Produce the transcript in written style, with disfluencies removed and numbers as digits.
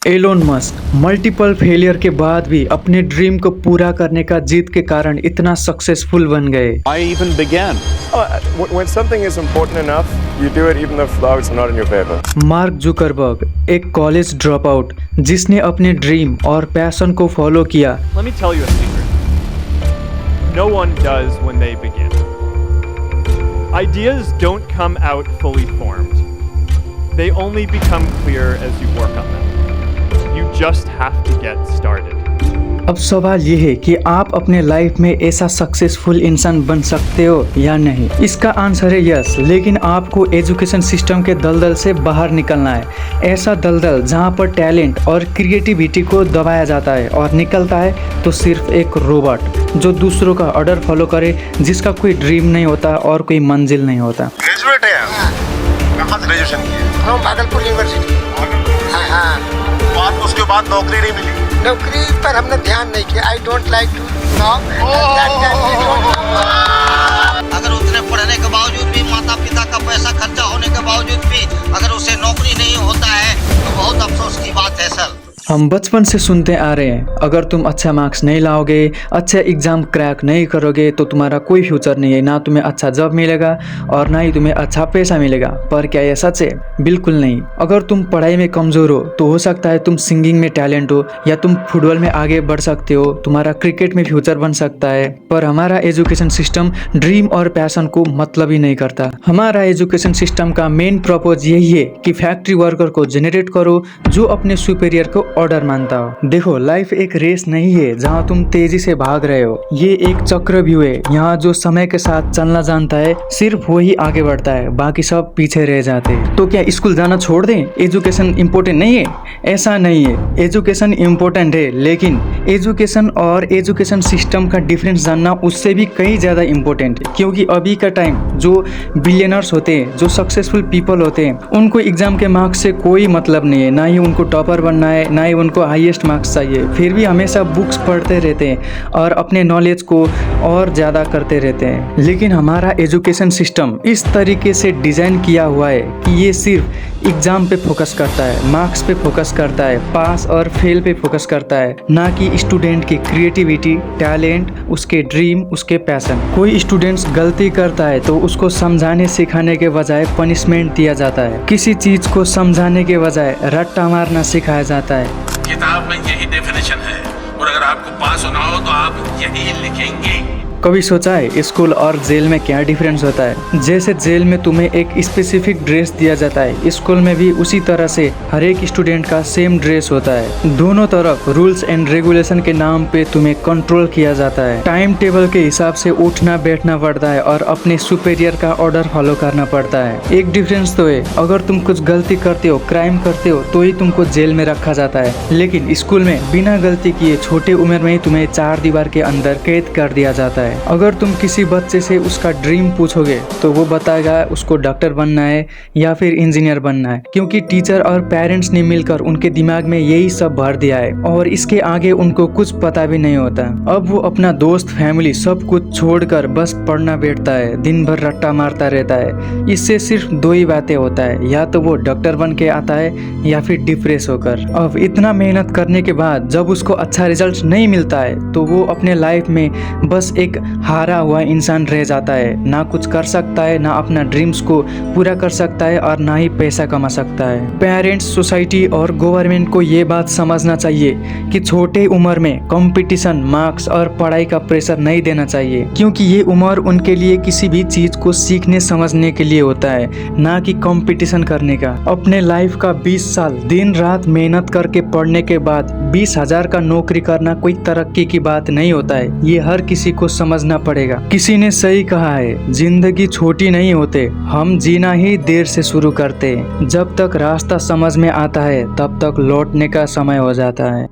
Elon Musk multiple failure के बाद भी अपने ड्रीम को पूरा करने का जिद के कारण इतना सक्सेसफुल बन गए। I even began. When something is important enough, you do it even if it's not in your favor. Mark Zuckerberg एक कॉलेज ड्रॉप आउट जिसने अपने ड्रीम और पैशन को फॉलो किया। Let me tell you a secret. No one does when they begin. Ideas don't come out fully formed. They only become clear as you work on them. You just have to get started. अब सवाल ये है कि आप अपने life में ऐसा successful इंसान बन सकते हो या नहीं। इसका आंसर है यस, लेकिन आपको एजुकेशन सिस्टम के दलदल से बाहर निकलना है। ऐसा दलदल जहाँ पर टैलेंट और क्रिएटिविटी को दबाया जाता है और निकलता है तो सिर्फ एक रोबोट जो दूसरों का ऑर्डर फॉलो करे, जिसका कोई ड्रीम नहीं होता और कोई मंजिल नहीं होता। ग्रेजुएट है, कहाँ से ग्रेजुएशन किया? हम भागलपुर यूनिवर्सिटी। हाँ, बाद उसके बाद नौकरी नहीं मिली। नौकरी पर हमने ध्यान नहीं किया। आई डोंट लाइक टू अगर उतने पढ़ने के बावजूद भी, माता पिता का पैसा खर्चा होने के बावजूद भी अगर उसे नौकरी नहीं होता है तो बहुत अफसोस की बात है सर। हम बचपन से सुनते आ रहे हैं, अगर तुम अच्छा मार्क्स नहीं लाओगे, अच्छा एग्ज़ाम क्रैक नहीं करोगे तो तुम्हारा कोई फ्यूचर नहीं है, ना तुम्हें अच्छा जॉब मिलेगा और ना ही तुम्हें अच्छा पैसा मिलेगा। पर क्या ये सच है? बिल्कुल नहीं। अगर तुम पढ़ाई में कमज़ोर हो तो हो सकता है तुम सिंगिंग में टैलेंट हो, या तुम फुटबॉल में आगे बढ़ सकते हो, तुम्हारा क्रिकेट में फ्यूचर बन सकता है। पर हमारा एजुकेशन सिस्टम ड्रीम और पैशन को मतलब ही नहीं करता। हमारा एजुकेशन सिस्टम का मेन पर्पज यही है कि फैक्ट्री वर्कर को जनरेट करो जो अपने सुपीरियर को ऑर्डर मानता हो। देखो, लाइफ एक रेस नहीं है जहाँ तुम तेजी से भाग रहे हो, ये एक चक्रव्यूह है। यहाँ जो समय के साथ चलना जानता है सिर्फ वही आगे बढ़ता है, बाकी सब पीछे रह जाते हैं। तो क्या स्कूल जाना छोड़ दें? एजुकेशन इम्पोर्टेंट नहीं है? ऐसा नहीं है, एजुकेशन इम्पोर्टेंट है, लेकिन एजुकेशन और एजुकेशन सिस्टम का डिफरेंस जानना उससे भी कहीं ज़्यादा इम्पोर्टेंट है। क्योंकि अभी का टाइम जो बिलियनर्स होते हैं, जो सक्सेसफुल पीपल होते हैं, उनको एग्जाम के मार्क्स से कोई मतलब नहीं है, ना ही उनको टॉपर बनना है, ना ही उनको हाईएस्ट मार्क्स चाहिए। फिर भी हमेशा बुक्स पढ़ते रहते हैं और अपने नॉलेज को और ज़्यादा करते रहते हैं। लेकिन हमारा एजुकेशन सिस्टम इस तरीके से डिज़ाइन किया हुआ है कि ये सिर्फ एग्ज़ाम पे फोकस करता है, मार्क्स पे फोकस करता है, पास और फेल पे फोकस करता है, ना कि स्टूडेंट की क्रिएटिविटी, टैलेंट, उसके ड्रीम, उसके पैशन। कोई स्टूडेंट्स गलती करता है तो उसको समझाने सिखाने के बजाय पनिशमेंट दिया जाता है। किसी चीज़ को समझाने के बजाय रट्टा मारना सिखाया जाता है। किताब में यही डेफिनेशन है और अगर आपको पास होना हो तो आप यही लिखेंगे। कभी सोचा है स्कूल और जेल में क्या डिफरेंस होता है? जैसे जेल में तुम्हें एक स्पेसिफिक ड्रेस दिया जाता है, स्कूल में भी उसी तरह से हर एक स्टूडेंट का सेम ड्रेस होता है। दोनों तरफ रूल्स एंड रेगुलेशन के नाम पे तुम्हें कंट्रोल किया जाता है। टाइम टेबल के हिसाब से उठना बैठना पड़ता है और अपने सुपीरियर का ऑर्डर फॉलो करना पड़ता है। एक डिफरेंस तो है, अगर तुम कुछ गलती करते हो, क्राइम करते हो, तो ही तुमको जेल में रखा जाता है। लेकिन स्कूल में बिना गलती किए छोटे उम्र में ही तुम्हें 4 दीवार के अंदर कैद कर दिया जाता है। अगर तुम किसी बच्चे से उसका ड्रीम पूछोगे तो वो बताएगा उसको डॉक्टर बनना है या फिर इंजीनियर बनना है, क्योंकि टीचर और पेरेंट्स ने मिलकर उनके दिमाग में यही सब भर दिया है और इसके आगे उनको कुछ पता भी नहीं होता। अब वो अपना दोस्त, फैमिली सब कुछ छोड़कर बस पढ़ना बैठता है, दिन भर रट्टा मारता रहता है। इससे सिर्फ 2 ही बातें होता है, या तो वो डॉक्टर बन के आता है या फिर डिप्रेस होकर। अब इतना मेहनत करने के बाद जब उसको अच्छा रिजल्ट नहीं मिलता है तो वो अपने लाइफ में बस एक हारा हुआ इंसान रह जाता है। ना कुछ कर सकता है, ना अपना ड्रीम्स को पूरा कर सकता है और ना ही पैसा कमा सकता है। पेरेंट्स, सोसाइटी और गवर्नमेंट को ये बात समझना चाहिए कि छोटे उम्र में कंपटीशन, मार्क्स और पढ़ाई का प्रेशर नहीं देना चाहिए, क्योंकि ये उम्र उनके लिए किसी भी चीज को सीखने समझने के लिए होता है, ना कि कंपटीशन करने का। अपने लाइफ का 20 साल दिन रात मेहनत करके पढ़ने के बाद 20,000 का नौकरी करना कोई तरक्की की बात नहीं होता है। ये हर किसी को समझना पड़ेगा। किसी ने सही कहा है, जिंदगी छोटी नहीं होते, हम जीना ही देर से शुरू करते हैं। जब तक रास्ता समझ में आता है तब तक लौटने का समय हो जाता है।